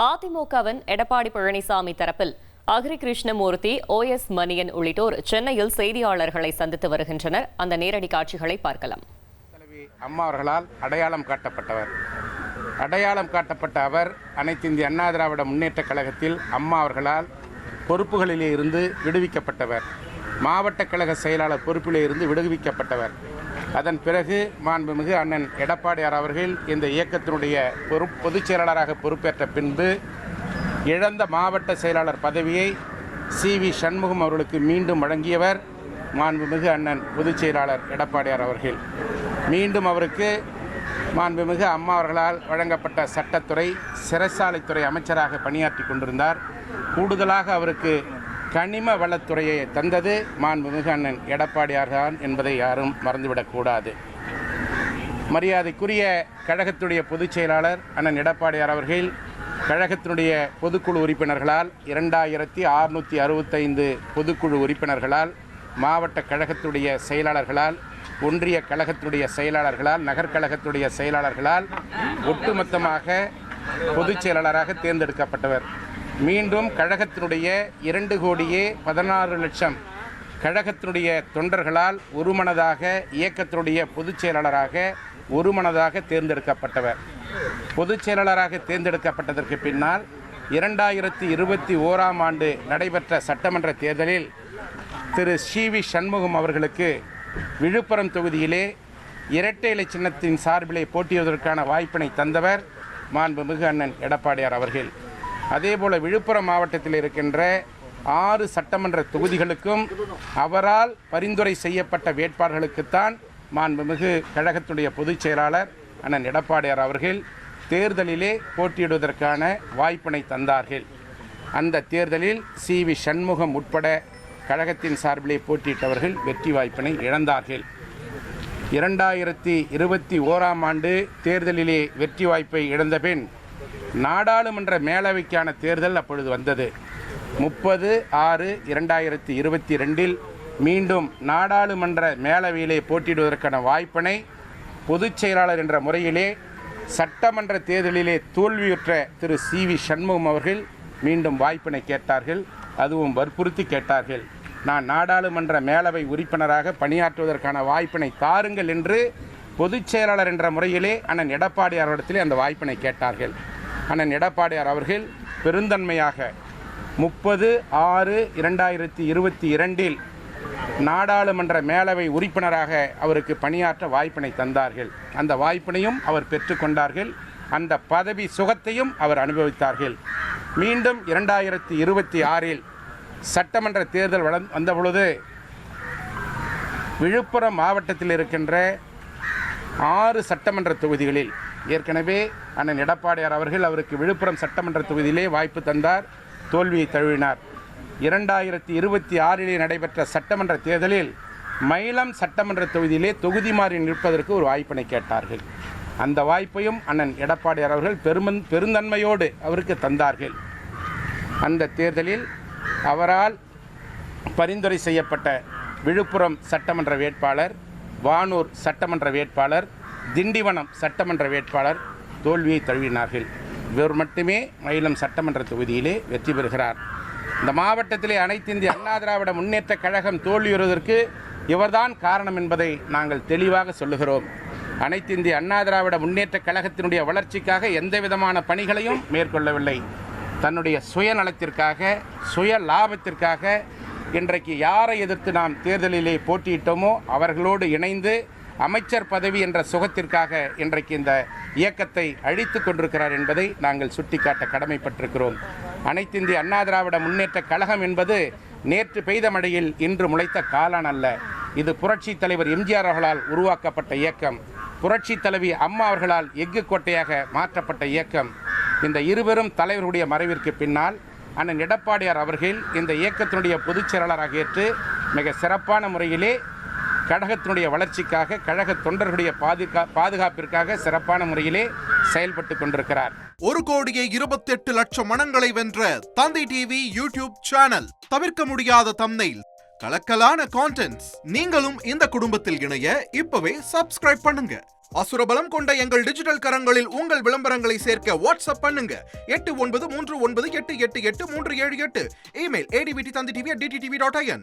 அதிமுகவின் எடப்பாடி பழனிசாமி தரப்பில் agri Krishnamurthy, OS Maniyan உள்ளிட்டோர் சென்னையில் செய்தியாளர்களை சந்தித்து வருகின்றனர். அந்த நேரடி காட்சிகளை பார்க்கலாம். அம்மா அவர்களால் அடையாளம் காட்டப்பட்ட அவர் அனைத்து இந்திய அண்ணா திராவிட முன்னேற்ற கழகத்தில் அம்மா அவர்களால் பொறுப்புகளிலே இருந்து விடுவிக்கப்பட்டவர். மாவட்ட கழக செயலாளர் பொறுப்பிலே இருந்து விடுவிக்கப்பட்டவர். அதன் பிறகு மாண்புமிகு அண்ணன் எடப்பாடியார் அவர்கள் இந்த இயக்கத்தினுடைய பொதுச் செயலாளராக பொறுப்பேற்ற பின்பு இழந்த மாவட்ட செயலாளர் பதவியை CV சண்முகம் அவர்களுக்கு மீண்டும் வழங்கியவர் மாண்புமிகு அண்ணன் பொதுச் செயலாளர் எடப்பாடியார் அவர்கள். மீண்டும் அவருக்கு மாண்புமிகு அம்மா அவர்களால் வழங்கப்பட்ட சட்டத்துறை, சிறைச்சாலைத்துறை அமைச்சராக பணியாற்றி கொண்டிருந்தார். கூடுதலாக அவருக்கு கனிம வளத்துறையை தந்தது மாண்புமிகு அண்ணன் எடப்பாடியார் தான் என்பதை யாரும் மறந்துவிடக்கூடாது. மரியாதைக்குரிய கழகத்துடைய பொதுச் செயலாளர் அண்ணன் எடப்பாடியார் அவர்கள் கழகத்தினுடைய பொதுக்குழு உறுப்பினர்களால் 2665 பொதுக்குழு உறுப்பினர்களால், மாவட்ட கழகத்துடைய செயலாளர்களால், ஒன்றிய கழகத்துடைய செயலாளர்களால், நகர்கழகத்துடைய செயலாளர்களால் ஒட்டுமொத்தமாக பொதுச் செயலாளராக தேர்ந்தெடுக்கப்பட்டவர். மீண்டும் கழகத்தினுடைய 2,16,00,000 கழகத்தினுடைய தொண்டர்களால் ஒருமனதாக இயக்கத்தினுடைய பொதுச் செயலாளராக ஒருமனதாக தேர்ந்தெடுக்கப்பட்டவர். பொதுச் செயலாளராக தேர்ந்தெடுக்கப்பட்டதற்கு பின்னால் 2021ஆம் ஆண்டு நடைபெற்ற சட்டமன்ற தேர்தலில் திரு CV சண்முகம் அவர்களுக்கு விழுப்புரம் தொகுதியிலே இரட்டை இலை சின்னத்தின் சார்பிலே போட்டியிடுவதற்கான வாய்ப்பினை தந்தவர் மாண்புமிகு அண்ணன் எடப்பாடியார் அவர்கள். அதேபோல விழுப்புரம் மாவட்டத்தில் இருக்கின்ற 6 சட்டமன்ற தொகுதிகளுக்கும் அவரால் பரிந்துரை செய்யப்பட்ட வேட்பாளர்களுக்குத்தான் மாண்புமிகு கழகத்துடைய பொதுச் செயலாளர் அண்ணன் எடப்பாடியார் அவர்கள் தேர்தலிலே போட்டியிடுவதற்கான வாய்ப்பினை தந்தார்கள். அந்த தேர்தலில் CV சண்முகம் உட்பட கழகத்தின் சார்பிலே போட்டியிட்டவர்கள் வெற்றி வாய்ப்பினை இழந்தார்கள். 2021ஆம் ஆண்டு தேர்தலிலே வெற்றி வாய்ப்பை இழந்த பின் நாடாளுமன்ற மேலவைக்கான தேர்தல் அப்பொழுது வந்தது. 30/6/2022 மீண்டும் நாடாளுமன்ற மேலவையிலே போட்டியிடுவதற்கான வாய்ப்பினை பொதுச் செயலாளர் என்ற முறையிலே சட்டமன்ற தேர்தலிலே தோல்வியுற்ற திரு CV சண்முகம் அவர்கள் மீண்டும் வாய்ப்பினை கேட்டார்கள். அதுவும் வற்புறுத்தி கேட்டார்கள். நான் நாடாளுமன்ற மேலவை உறுப்பினராக பணியாற்றுவதற்கான வாய்ப்பினை தாருங்கள் என்று பொதுச் செயலாளர் என்ற முறையிலே அண்ணன் எடப்பாடியாரிடத்திலே அந்த வாய்ப்பினை கேட்டார்கள். அண்ணன் எடப்பாடியார் அவர்கள் பெருந்தன்மையாக 30/6/2022 நாடாளுமன்ற மேலவை உறுப்பினராக அவருக்கு பணியாற்ற வாய்ப்பினை தந்தார்கள். அந்த வாய்ப்பினையும் அவர் பெற்றுக்கொண்டார்கள். அந்த பதவி சுகத்தையும் அவர் அனுபவித்தார்கள். மீண்டும் 2026இல் சட்டமன்ற தேர்தல் வந்தபொழுது விழுப்புரம் மாவட்டத்தில் இருக்கின்ற 6 சட்டமன்ற தொகுதிகளில் ஏற்கனவே அண்ணன் எடப்பாடியார் அவர்கள் அவருக்கு விழுப்புரம் சட்டமன்ற தொகுதியிலே வாய்ப்பு தந்தார், தோல்வியை தழுவினார். 2026இலே நடைபெற்ற சட்டமன்ற தேர்தலில் மயிலம் சட்டமன்ற தொகுதியிலே தொகுதி மாறி நிற்பதற்கு ஒரு வாய்ப்பினை கேட்டார்கள். அந்த வாய்ப்பையும் அண்ணன் எடப்பாடியார் அவர்கள் பெருந்தன்மையோடு அவருக்கு தந்தார்கள். அந்த தேர்தலில் அவரால் பரிந்துரை செய்யப்பட்ட விழுப்புரம் சட்டமன்ற வேட்பாளர், வானூர் சட்டமன்ற வேட்பாளர், திண்டிவனம் சட்டமன்ற வேட்பாளர் தோல்வியை தழுவினார்கள். இவர் மட்டுமே மயிலம் சட்டமன்ற தொகுதியிலே வெற்றி பெறுகிறார். இந்த மாவட்டத்திலே அனைத்து இந்திய அண்ணா திராவிட முன்னேற்ற கழகம் தோல்வியுறுவதற்கு இவர்தான் காரணம் என்பதை நாங்கள் தெளிவாக சொல்லுகிறோம். அனைத்து இந்திய அண்ணா திராவிட முன்னேற்ற கழகத்தினுடைய வளர்ச்சிக்காக எந்த விதமான பணிகளையும் மேற்கொள்ளவில்லை. தன்னுடைய சுயநலத்திற்காக, சுய லாபத்திற்காக இன்றைக்கு யாரை எதிர்த்து நாம் தேர்தலிலே போட்டியிட்டோமோ அவர்களோடு இணைந்து அமைச்சர் பதவி என்ற சுகத்திற்காக இன்றைக்கு இந்த இயக்கத்தை அழித்து கொண்டிருக்கிறார் என்பதை நாங்கள் சுட்டிக்காட்ட கடமைப்பட்டிருக்கிறோம். அனைத்து இந்திய அண்ணா திராவிட முன்னேற்ற கழகம் என்பது நேற்று பெய்த மழையில் இன்று முளைத்த காளான் அல்ல. இது புரட்சி தலைவர் MGR அவர்களால் உருவாக்கப்பட்ட இயக்கம். புரட்சி தலைவி அம்மா அவர்களால் எஃகு கோட்டையாக மாற்றப்பட்ட இயக்கம். இந்த இருவரும் தலைவர்களுடைய மறைவிற்கு பின்னால் அண்ணன் எடப்பாடியார் அவர்கள் இந்த இயக்கத்தினுடைய பொதுச் செயலாளராக ஏற்று மிக சிறப்பான முறையிலே கழகத்தினுடைய வளர்ச்சிக்காக, கழக தொண்டர்களுடைய பாதுகாப்பிற்காக சிறப்பான முறையிலே செயல்பட்டு கொண்டிருக்கிறார். 1,28,00,000 மனங்களை வென்ற தந்தி டிவி யூடியூப் சேனல். தவிர்க்க முடியாத தம்ப்நெயில், கலக்கலான கான்டென்ட்ஸ். நீங்களும் இந்த குடும்பத்தில் இணைய இப்பவே சப்ஸ்கிரைப் பண்ணுங்க. அசுரபலம் கொண்ட எங்கள் டிஜிட்டல் கரங்களில் உங்கள் விளம்பரங்களை சேர்க்க வாட்ஸ்அப் பண்ணுங்க 8939888838. Email advttv@dttv.in.